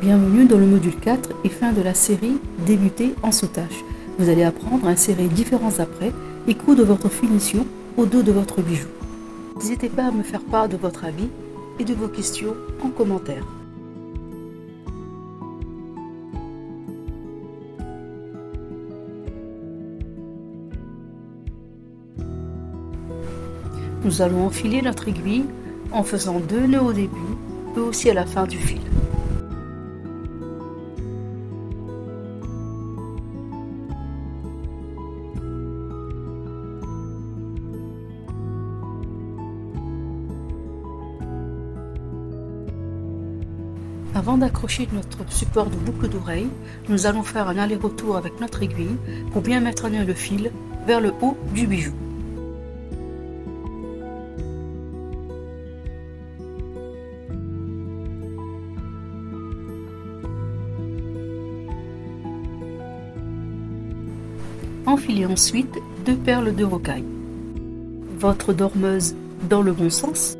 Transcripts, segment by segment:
Bienvenue dans le module 4 et fin de la série Débuter en sautage. Vous allez apprendre à insérer différents apprêts et coudre votre finition au dos de votre bijou. N'hésitez pas à me faire part de votre avis et de vos questions en commentaire. Nous allons enfiler notre aiguille en faisant 2 nœuds au début et aussi à la fin du fil. Avant d'accrocher notre support de boucle d'oreille, nous allons faire un aller-retour avec notre aiguille pour bien mettre le fil vers le haut du bijou. Enfilez ensuite 2 perles de rocaille. Votre dormeuse dans le bon sens.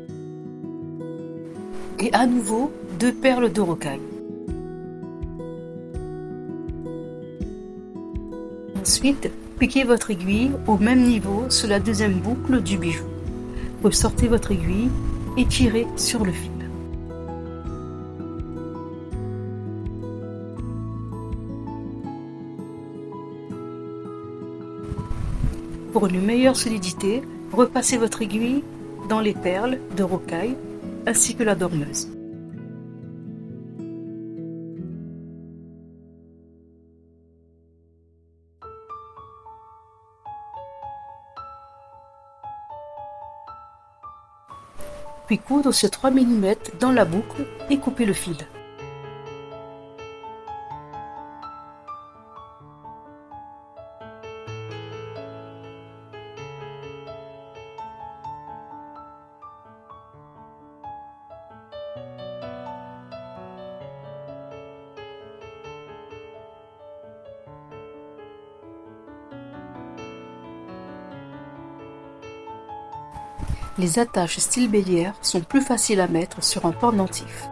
Et à nouveau 2 perles de rocaille. Ensuite, piquez votre aiguille au même niveau sur la deuxième boucle du bijou. Vous sortez votre aiguille et tirez sur le fil. Pour une meilleure solidité, repassez votre aiguille dans les perles de rocaille ainsi que la dormeuse. Puis coudre sur 3 mm dans la boucle et couper le fil. Les attaches style bélière sont plus faciles à mettre sur un pendentif.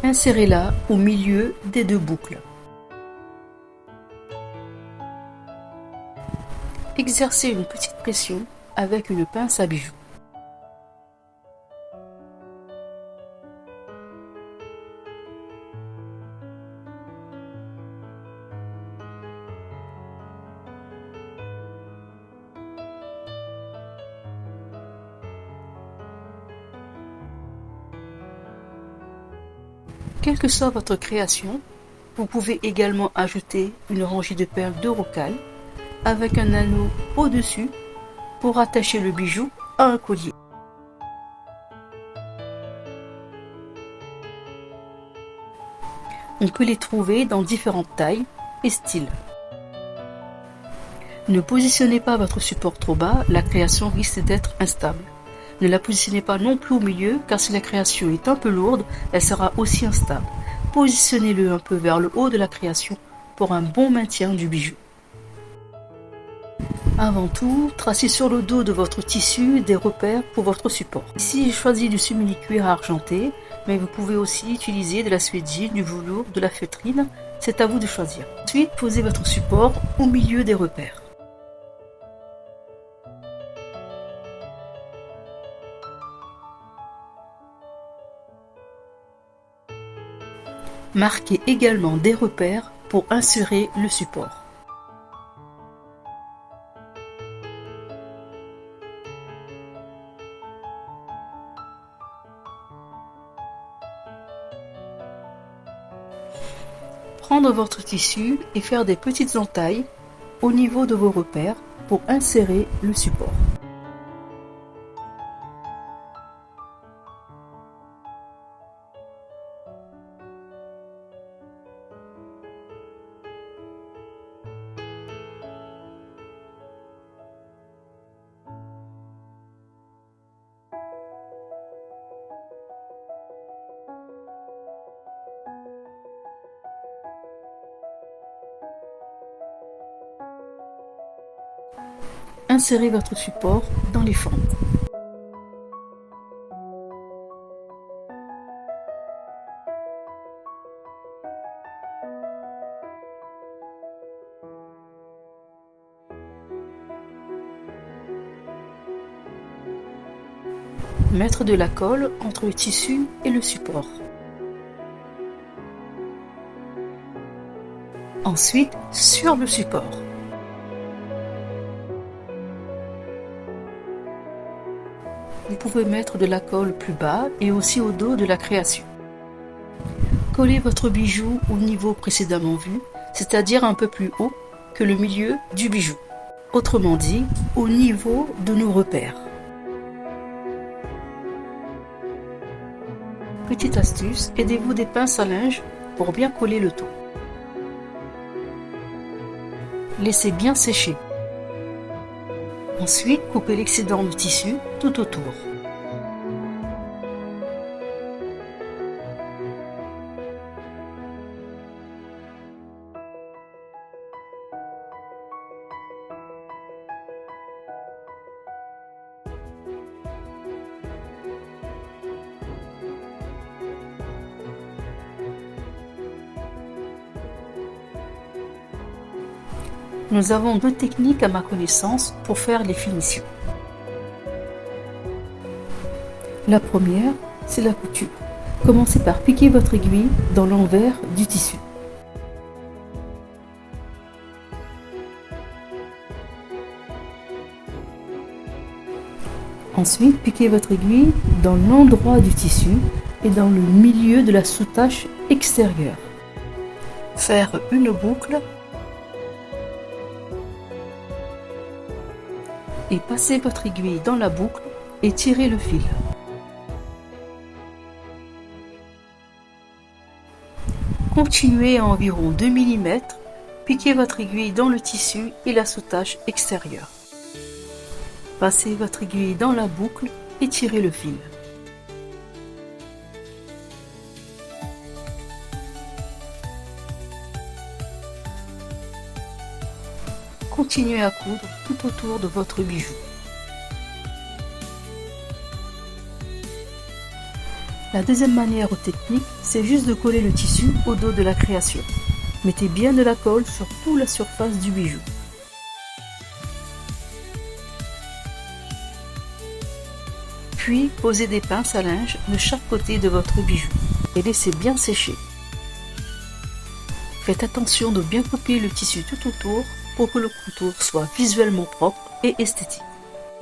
Insérez-la au milieu des 2 boucles. Exercez une petite pression avec une pince à bijoux. Quelle que soit votre création, vous pouvez également ajouter une rangée de perles de rocaille avec un anneau au-dessus pour attacher le bijou à un collier. On peut les trouver dans différentes tailles et styles. Ne positionnez pas votre support trop bas, la création risque d'être instable. Ne la positionnez pas non plus au milieu, car si la création est un peu lourde, elle sera aussi instable. Positionnez-le un peu vers le haut de la création pour un bon maintien du bijou. Avant tout, tracez sur le dos de votre tissu des repères pour votre support. Ici, j'ai choisi du simili-cuir argenté, mais vous pouvez aussi utiliser de la suédine, du velours, de la feutrine, c'est à vous de choisir. Ensuite, posez votre support au milieu des repères. Marquez également des repères pour insérer le support. Prendre votre tissu et faire des petites entailles au niveau de vos repères pour insérer le support. Insérez votre support dans les fentes. mettre de la colle entre le tissu et le support. Ensuite, sur le support. Vous pouvez mettre de la colle plus bas et aussi au dos de la création. Collez votre bijou au niveau précédemment vu, c'est-à-dire un peu plus haut que le milieu du bijou. Autrement dit, au niveau de nos repères. Petite astuce, aidez-vous des pinces à linge pour bien coller le tout. Laissez bien sécher. Ensuite, coupez l'excédent du tissu tout autour. Nous avons deux techniques à ma connaissance pour faire les finitions. La première, c'est la couture. Commencez par piquer votre aiguille dans l'envers du tissu. Ensuite, piquez votre aiguille dans l'endroit du tissu et dans le milieu de la sous-tache extérieure. Faire une boucle et passez votre aiguille dans la boucle et tirez le fil. Continuez à environ 2 mm, piquez votre aiguille dans le tissu et la sous-tache extérieure. Passez votre aiguille dans la boucle et tirez le fil. Continuez à coudre tout autour de votre bijou. La deuxième manière ou technique, c'est juste de coller le tissu au dos de la création. Mettez bien de la colle sur toute la surface du bijou. Puis, posez des pinces à linge de chaque côté de votre bijou et laissez bien sécher. Faites attention de bien couper le tissu tout autour pour que le contour soit visuellement propre et esthétique.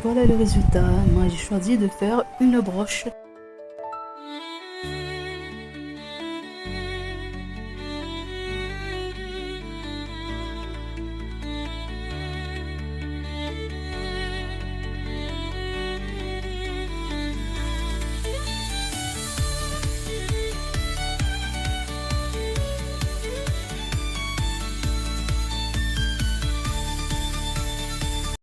Voilà le résultat. Moi j'ai choisi de faire une broche